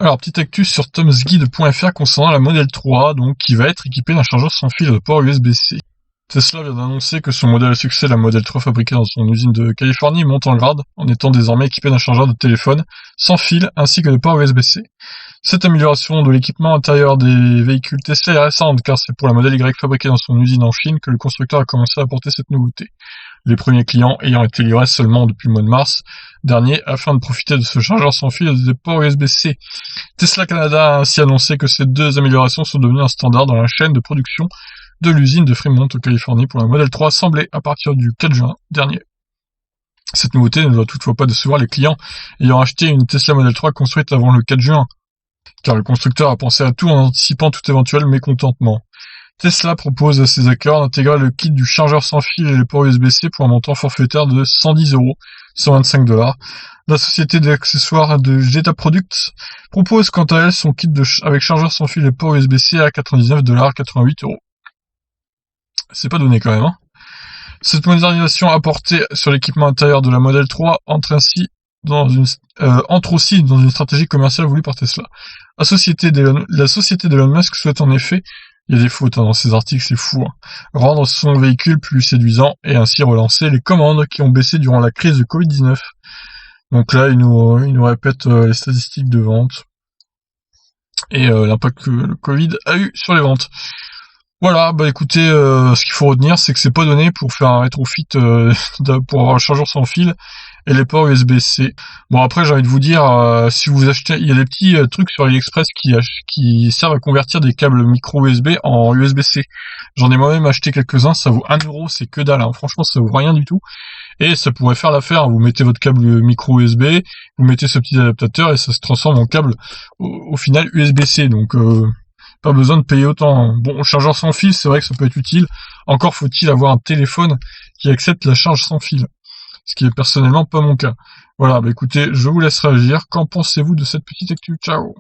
Alors, petite actu sur tomsguide.fr concernant la Model 3, donc, qui va être équipée d'un chargeur sans fil de port USB-C. Tesla vient d'annoncer que son modèle à succès, la Model 3 fabriquée dans son usine de Californie, monte en grade, en étant désormais équipée d'un chargeur de téléphone sans fil ainsi que de port USB-C. Cette amélioration de l'équipement intérieur des véhicules Tesla est récente, car c'est pour la Model Y fabriquée dans son usine en Chine que le constructeur a commencé à apporter cette nouveauté. Les premiers clients ayant été livrés seulement depuis le mois de mars dernier afin de profiter de ce chargeur sans fil et des ports USB-C. Tesla Canada a ainsi annoncé que ces deux améliorations sont devenues un standard dans la chaîne de production de l'usine de Fremont en Californie pour la Model 3 assemblée à partir du 4 juin dernier. Cette nouveauté ne doit toutefois pas décevoir les clients ayant acheté une Tesla Model 3 construite avant le 4 juin, car le constructeur a pensé à tout en anticipant tout éventuel mécontentement. Tesla propose à ses acquéreurs d'intégrer le kit du chargeur sans fil et les ports USB-C pour un montant forfaitaire de 110€, 125$. La société d'accessoires de Jetta Products propose quant à elle son kit avec chargeur sans fil et port USB-C à 99$, 88€. C'est pas donné quand même, hein. Cette modernisation apportée sur l'équipement intérieur de la Model 3 entre aussi dans une stratégie commerciale voulue par Tesla. La société d'Elon Musk souhaite en effet, il y a des fautes dans ces articles, c'est fou, rendre son véhicule plus séduisant et ainsi relancer les commandes qui ont baissé durant la crise de Covid-19. Donc là, il nous répète les statistiques de vente et l'impact que le Covid a eu sur les ventes. Voilà, bah écoutez, ce qu'il faut retenir, c'est que c'est pas donné pour faire un rétrofit pour avoir le chargeur sans fil et les ports USB-C. Bon, après, j'ai envie de vous dire, si vous achetez, il y a des petits trucs sur AliExpress qui servent à convertir des câbles micro USB en USB-C. J'en ai moi-même acheté quelques-uns, ça vaut 1€, c'est que dalle, hein. Franchement, ça vaut rien du tout. Et ça pourrait faire l'affaire, vous mettez votre câble micro USB, vous mettez ce petit adaptateur et ça se transforme en câble au final USB-C, donc pas besoin de payer autant. Bon, le chargeur sans fil, c'est vrai que ça peut être utile. Encore faut-il avoir un téléphone qui accepte la charge sans fil. Ce qui est personnellement pas mon cas. Voilà, bah écoutez, je vous laisse réagir. Qu'en pensez-vous de cette petite actu? Ciao!